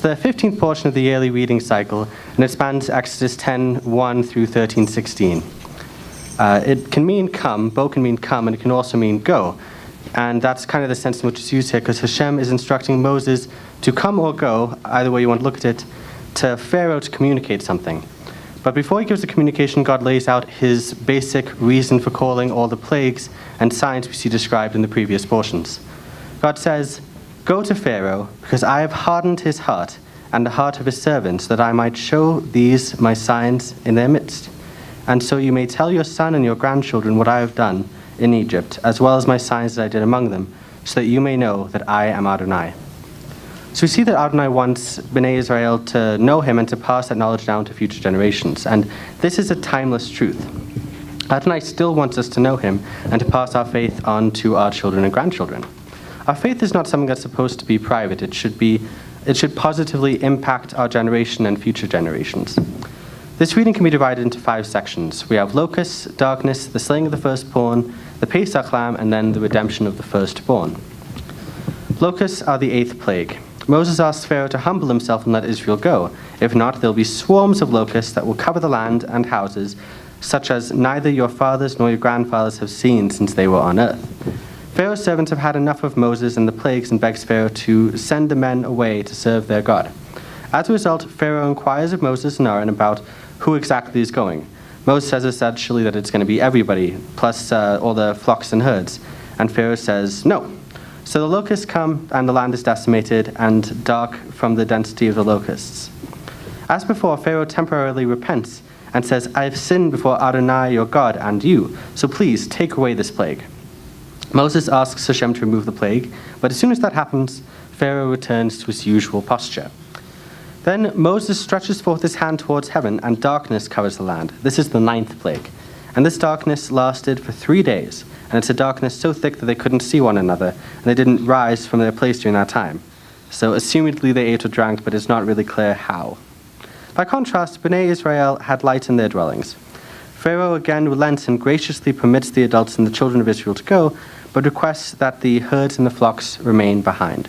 the 15th portion of the yearly reading cycle, and it spans Exodus 10:1 through 13:16. It can mean come, bo can mean come, and it can also mean go. And that's kind of the sense in which it's used here, because Hashem is instructing Moses to come or go, either way you want to look at it, to Pharaoh to communicate something. But before he gives the communication, God lays out his basic reason for calling all the plagues and signs we see described in the previous portions. God says, "Go to Pharaoh, because I have hardened his heart and the heart of his servants, that I might show these my signs in their midst. And so you may tell your son and your grandchildren what I have done in Egypt, as well as my signs that I did among them, so that you may know that I am Adonai." So we see that Adonai wants Bnei Israel to know him and to pass that knowledge down to future generations. And this is a timeless truth. Adonai still wants us to know him and to pass our faith on to our children and grandchildren. Our faith is not something that's supposed to be private. It should positively impact our generation and future generations. This reading can be divided into 5 sections. We have locusts, darkness, the slaying of the firstborn, the Pesach lamb, and then the redemption of the firstborn. Locusts are the 8th plague. Moses asks Pharaoh to humble himself and let Israel go. If not, there will be swarms of locusts that will cover the land and houses, such as neither your fathers nor your grandfathers have seen since they were on earth. Pharaoh's servants have had enough of Moses and the plagues and begs Pharaoh to send the men away to serve their God. As a result, Pharaoh inquires of Moses and Aaron about who exactly is going. Moses says essentially that it's going to be everybody, plus all the flocks and herds. And Pharaoh says no. So the locusts come, and the land is decimated and dark from the density of the locusts. As before, Pharaoh temporarily repents and says, "I have sinned before Adonai your God and you, so please take away this plague." Moses asks Hashem to remove the plague, but as soon as that happens, Pharaoh returns to his usual posture. Then Moses stretches forth his hand towards heaven, and darkness covers the land. This is the 9th plague. And this darkness lasted for 3 days. And it's a darkness so thick that they couldn't see one another, and they didn't rise from their place during that time. So assumedly they ate or drank, but it's not really clear how. By contrast, Bnei Israel had light in their dwellings. Pharaoh again relents and graciously permits the adults and the children of Israel to go, but requests that the herds and the flocks remain behind.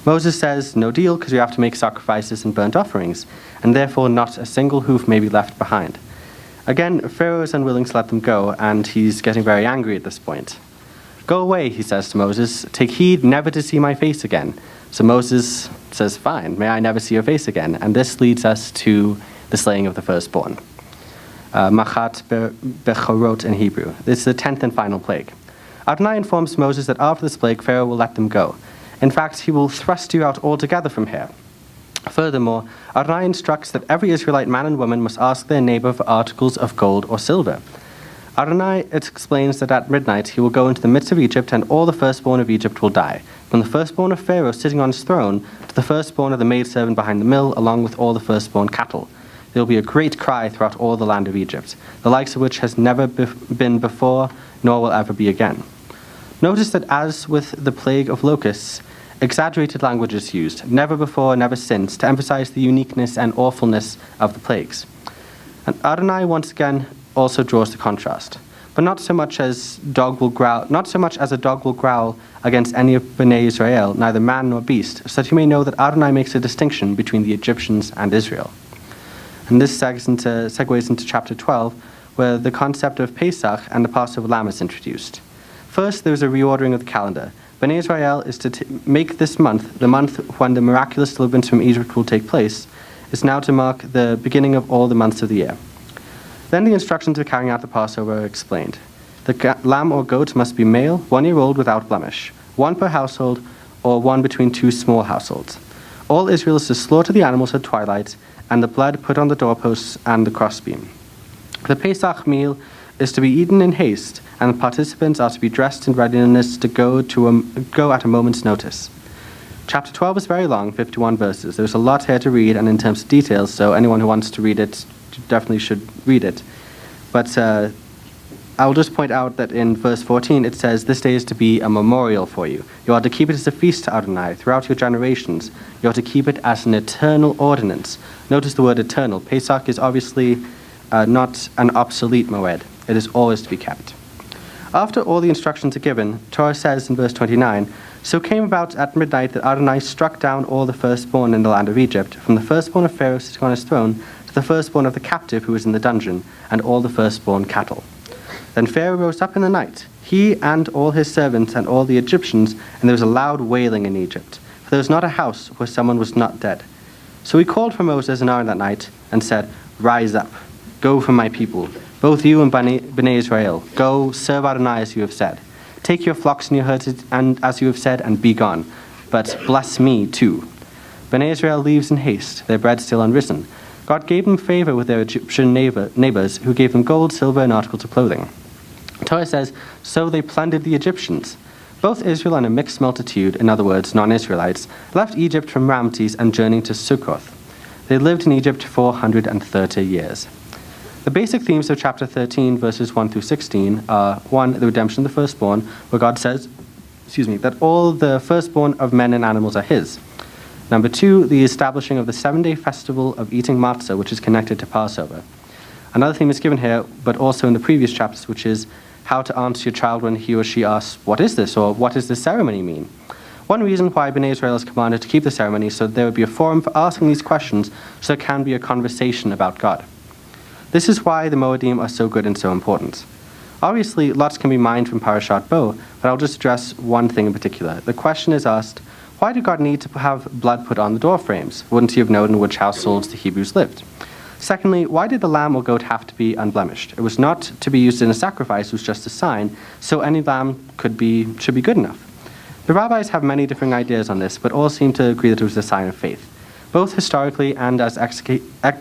Moses says, "No deal, because you have to make sacrifices and burnt offerings, and therefore not a single hoof may be left behind." Again, Pharaoh is unwilling to let them go, and he's getting very angry at this point. "Go away," he says to Moses. "Take heed never to see my face again." So Moses says, "Fine, may I never see your face again." And this leads us to the slaying of the firstborn. Machat Bechorot in Hebrew. This is the 10th and final plague. Adonai informs Moses that after this plague, Pharaoh will let them go. In fact, he will thrust you out altogether from here. Furthermore, Adonai instructs that every Israelite man and woman must ask their neighbor for articles of gold or silver. Adonai explains that at midnight he will go into the midst of Egypt, and all the firstborn of Egypt will die, from the firstborn of Pharaoh sitting on his throne to the firstborn of the maidservant behind the mill, along with all the firstborn cattle. There will be a great cry throughout all the land of Egypt, the likes of which has never been before, nor will ever be again. Notice that as with the plague of locusts, exaggerated language is used, never before, never since, to emphasize the uniqueness and awfulness of the plagues. And Adonai once again also draws the contrast, but not so much as a dog will growl against any of Bnei Israel, neither man nor beast, so that you may know that Adonai makes a distinction between the Egyptians and Israel. And this segues into chapter 12, where the concept of Pesach and the Passover lamb is introduced. First, there is a reordering of the calendar. Bnei Israel is to make this month, the month when the miraculous deliverance from Egypt will take place, is now to mark the beginning of all the months of the year. Then the instructions for carrying out the Passover are explained. The lamb or goat must be male, 1 year old without blemish, 1 per household, or 1 between 2 small households. All Israel is to slaughter the animals at twilight, and the blood put on the doorposts and the crossbeam. The Pesach meal is to be eaten in haste, and the participants are to be dressed in readiness to go at a moment's notice. Chapter 12 is very long, 51 verses. There's a lot here to read, and in terms of details, so anyone who wants to read it definitely should read it. But I'll just point out that in verse 14 it says, "This day is to be a memorial for you. You are to keep it as a feast to Adonai throughout your generations. You are to keep it as an eternal ordinance." Notice the word eternal. Pesach is obviously not an obsolete moed. It is always to be kept. After all the instructions are given, Torah says in verse 29, So it came about at midnight that Adonai struck down all the firstborn in the land of Egypt, from the firstborn of Pharaoh sitting on his throne to the firstborn of the captive who was in the dungeon, and all the firstborn cattle. Then Pharaoh rose up in the night, he and all his servants and all the Egyptians, and there was a loud wailing in Egypt, for there was not a house where someone was not dead. So he called for Moses and Aaron that night, and said, "Rise up, go from my people, both you and Bnei Israel. Go, serve Adonai as you have said. Take your flocks and your herds, and as you have said, and be gone. But bless me too." Bnei Israel leaves in haste, their bread still unrisen. God gave them favor with their Egyptian neighbors, who gave them gold, silver, and articles of clothing. Torah says, "So they plundered the Egyptians." Both Israel and a mixed multitude, in other words, non-Israelites, left Egypt from Ramses and journeyed to Sukkoth. They lived in Egypt 430 years. The basic themes of chapter 13, verses 1 through 16 are, 1, the redemption of the firstborn, where God says, that all the firstborn of men and animals are his. Number 2, the establishing of the 7-day festival of eating matzah, which is connected to Passover. Another theme is given here, but also in the previous chapters, which is how to answer your child when he or she asks, "What is this?" or "What does this ceremony mean?" One reason why Bnei Israel is commanded to keep the ceremony is so that there would be a forum for asking these questions, so there can be a conversation about God. This is why the Moedim are so good and so important. Obviously, lots can be mined from Parashat Bo, but I'll just address one thing in particular. The question is asked, why did God need to have blood put on the door frames? Wouldn't he have known in which households the Hebrews lived? Secondly, why did the lamb or goat have to be unblemished? It was not to be used in a sacrifice, it was just a sign, so any lamb should be good enough. The rabbis have many different ideas on this, but all seem to agree that it was a sign of faith. Both historically and as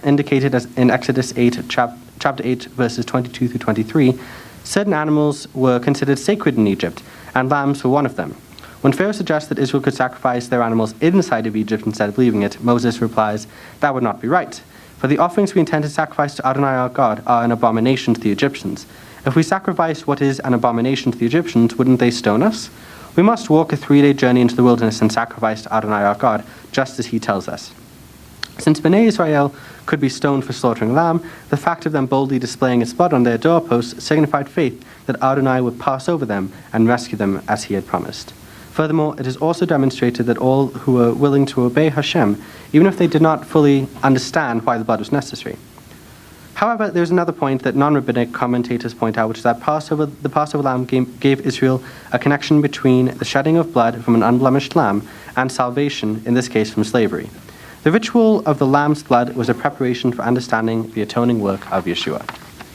indicated in Exodus 8, chapter 8, verses 22 through 23, certain animals were considered sacred in Egypt, and lambs were one of them. When Pharaoh suggests that Israel could sacrifice their animals inside of Egypt instead of leaving it, Moses replies, "That would not be right. For the offerings we intend to sacrifice to Adonai our God are an abomination to the Egyptians. If we sacrifice what is an abomination to the Egyptians, wouldn't they stone us? We must walk a 3-day journey into the wilderness and sacrifice to Adonai our God, just as he tells us." Since Bnei Israel could be stoned for slaughtering a lamb, the fact of them boldly displaying its blood on their doorposts signified faith that Adonai would pass over them and rescue them as he had promised. Furthermore, it is also demonstrated that all who were willing to obey Hashem, even if they did not fully understand why the blood was necessary. However, there's another point that non-rabbinic commentators point out, which is that the Passover lamb gave Israel a connection between the shedding of blood from an unblemished lamb and salvation, in this case from slavery. The ritual of the lamb's blood was a preparation for understanding the atoning work of Yeshua.